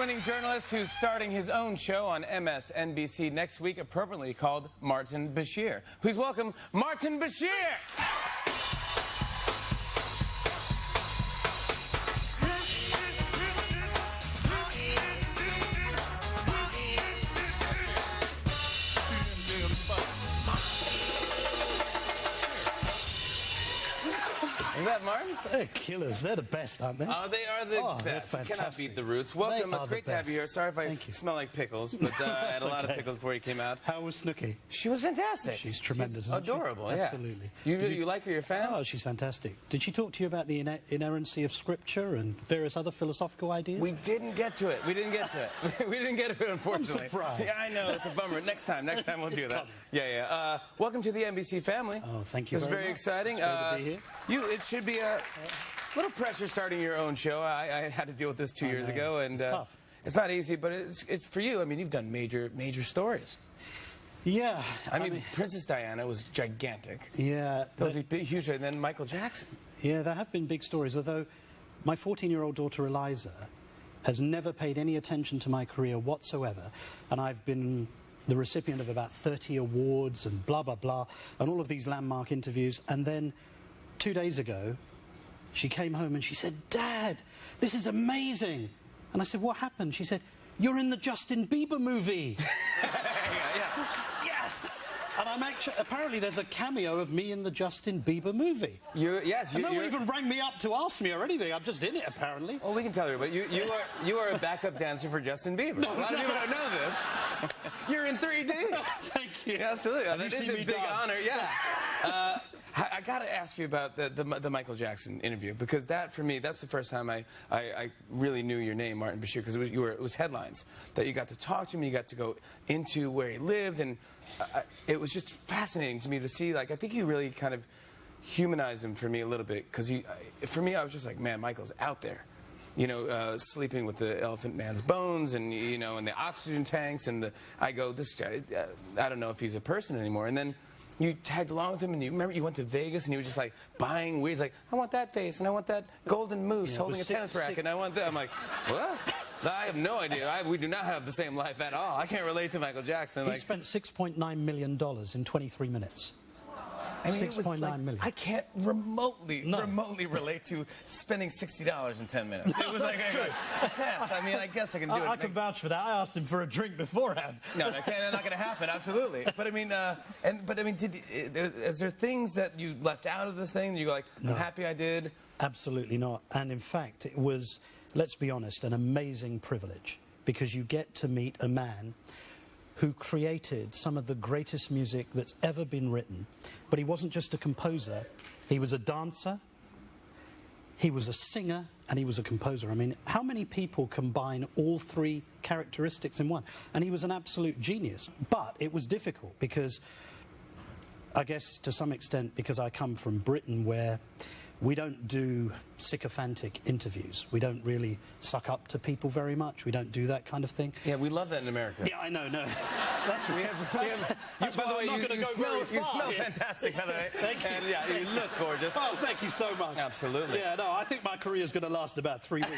award-winning journalist who's starting his own show on MSNBC next week, appropriately called Martin Bashir. Please welcome Martin Bashir! Is that Martin? They're killers. They're the best, aren't they? Oh, they are the best. You cannot beat the Roots. Welcome. It's great to have you here. Sorry if I smell like pickles, but I had a lot of pickles before you came out. How was Snooki? She was fantastic. She's tremendous, She's adorable, yeah. Absolutely. You like her? You're a fan? Oh, she's fantastic. Did she talk to you about the inerrancy of Scripture and various other philosophical ideas? We didn't get to it. We didn't get to it. We didn't get to it, unfortunately. I'm surprised. Yeah, I know. It's a bummer. Next time we'll do that. Yeah. Welcome to the NBC family. Oh, thank you very much. It's very exciting. It's great to be here. It should be a little pressure starting your own show. I had to deal with this 2 years ago, and it's tough. It's not easy, but it's for you. I mean, you've done major stories. Yeah. I mean, Princess Diana was gigantic. Yeah. That was huge. And then Michael Jackson. Yeah, there have been big stories, although my 14-year-old daughter Eliza has never paid any attention to my career whatsoever, and I've been the recipient of about 30 awards and blah, blah, blah, and all of these landmark interviews. And then 2 days ago, she came home and she said, "Dad, this is amazing." And I said, "What happened?" She said, "You're in the Justin Bieber movie." Yeah. Yes! And I'm actually, apparently there's a cameo of me in the Justin Bieber movie. No one even rang me up to ask me or anything. I'm just in it, apparently. Well, we can tell you, but you are a backup dancer for Justin Bieber. A lot of people don't know this. You're in 3D. Thank you. Yeah, absolutely. Have That you is seen a me big dance? honor. Yeah. I got to ask you about the Michael Jackson interview, because that, for me, that's the first time I really knew your name, Martin Bashir, because it was headlines that you got to talk to him, you got to go into where he lived, and it was just fascinating to me to see. Like, I think you really kind of humanized him for me a little bit, because for me, I was just like, man, Michael's out there. You know, sleeping with the elephant man's bones, and you know, and the oxygen tanks, and I go, this guy, I don't know if he's a person anymore. And then you tagged along with him, and you remember you went to Vegas, and he was just like buying weeds, like, I want that vase, and I want that golden moose holding a tennis racket, and I want that. I'm like, what? I have no idea. We do not have the same life at all. I can't relate to Michael Jackson. He spent $6.9 million in 23 minutes. I mean, $6.9 million. I can't remotely relate to spending $60 in 10 minutes. It was like, yes, I mean, I guess I can do it. I can vouch for that. I asked him for a drink beforehand. No, that's not going to happen. Absolutely. But I mean, is there things that you left out of this thing that you go like, I'm happy I did? Absolutely not. And in fact, it was, let's be honest, an amazing privilege, because you get to meet a man who created some of the greatest music that's ever been written. But he wasn't just a composer, he was a dancer, he was a singer, and he was a composer. I mean, how many people combine all three characteristics in one? And he was an absolute genius. But it was difficult because, I guess to some extent, because I come from Britain, where we don't do sycophantic interviews. We don't really suck up to people very much. We don't do that kind of thing. Yeah, we love that in America. Yeah, I know, no. That's by the way, you smell fantastic, by the way. Thank you. And yeah, you look gorgeous. Oh, thank you so much. Absolutely. Yeah, no, I think my career's going to last about 3 weeks.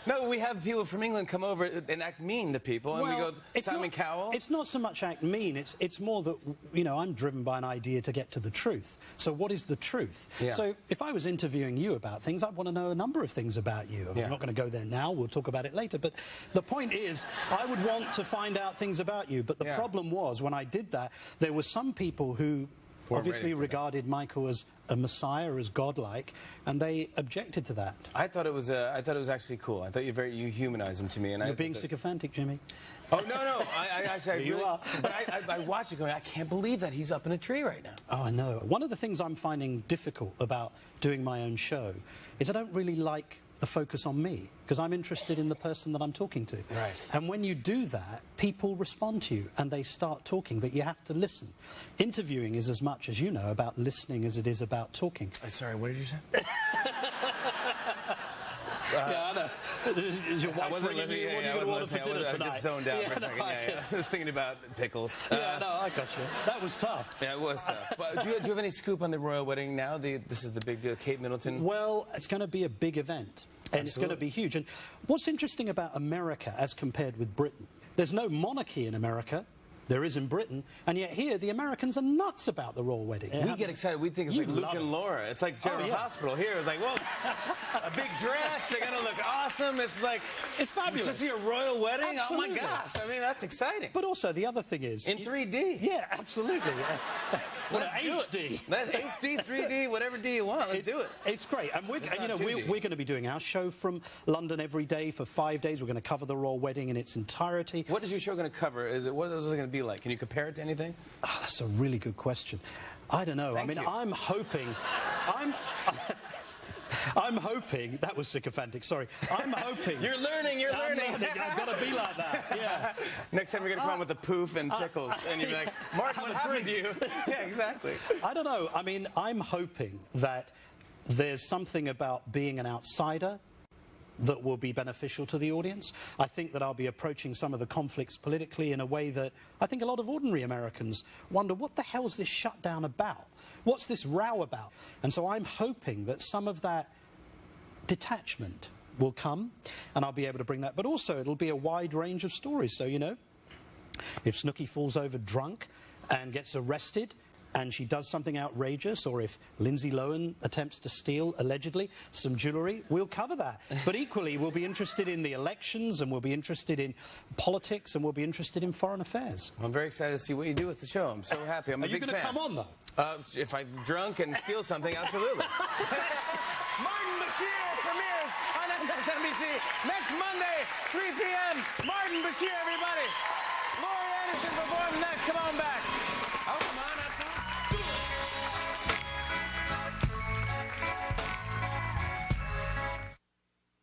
No, we have people from England come over and act mean to people, and we go, Simon Cowell. It's not so much act mean, it's more that, you know, I'm driven by an idea to get to the truth. So what is the truth? Yeah. So if I was interviewing you about things, I'd want to know a number of things about you. I'm not going to go there now, we'll talk about it later, but the point is, I would want to find out things about you, but the problem was, when I did that, there were some people who obviously regarded Michael as a messiah, as godlike, and they objected to that. I thought it was actually cool. I thought you humanized him to me, and you're being sycophantic, Jimmy. Oh no! I actually you are. But I watched it going, I can't believe that he's up in a tree right now. Oh, I know. One of the things I'm finding difficult about doing my own show is I don't really like the focus on me, because I'm interested in the person that I'm talking to. Right. And when you do that, people respond to you and they start talking, but you have to listen. Interviewing is as much, as you know, about listening as it is about talking. Sorry, what did you say? Yeah, I know. Is your wife ringing you? What are you going to want for dinner tonight? I just zoned out for a second. I was thinking about pickles. Yeah, no, I got you. That was tough. Yeah, it was tough. But do you have any scoop on the royal wedding now? This is the big deal, Kate Middleton. Well, it's going to be a big event. And it's going to be huge. And what's interesting about America as compared with Britain, there's no monarchy in America. There is in Britain, and yet here the Americans are nuts about the royal wedding. We get excited. We think it's like Luke and Laura. It's like General Hospital. Here it's like, whoa, a big dress. They're gonna look awesome. It's like it's fabulous. To see a royal wedding. Absolutely. Oh my gosh! I mean, that's exciting. But also the other thing is in 3D. Yeah, absolutely. Well, HD. That's HD, 3D, whatever D you want. Let's do it. It's great, and we're going to be doing our show from London every day for 5 days. We're going to cover the royal wedding in its entirety. What is your show going to cover? What is it going to be like? Can you compare it to anything? Oh, that's a really good question. I don't know. Thank you. I'm hoping. I'm hoping that was sycophantic. Sorry. I'm hoping. You're learning. I've got to be like that. Yeah. Next time you're gonna come on with the poof and pickles, and you're like, Mark, what happened to you? Yeah, exactly. I don't know. I mean, I'm hoping that there's something about being an outsider that will be beneficial to the audience. I think that I'll be approaching some of the conflicts politically in a way that I think a lot of ordinary Americans wonder, what the hell's this shutdown about? What's this row about? And so I'm hoping that some of that detachment will come, and I'll be able to bring that. But also, it'll be a wide range of stories. So, you know, if Snooki falls over drunk and gets arrested, and she does something outrageous, or if Lindsay Lohan attempts to steal, allegedly, some jewellery, we'll cover that. But equally, we'll be interested in the elections, and we'll be interested in politics, and we'll be interested in foreign affairs. I'm very excited to see what you do with the show. I'm so happy. I'm a big fan. Are you going to come on, though? If I'm drunk and steal something, absolutely. Martin Bashir premieres on MSNBC next Monday, 3 p.m. Martin Bashir, everybody. Laurie Anderson performs next. Come on back.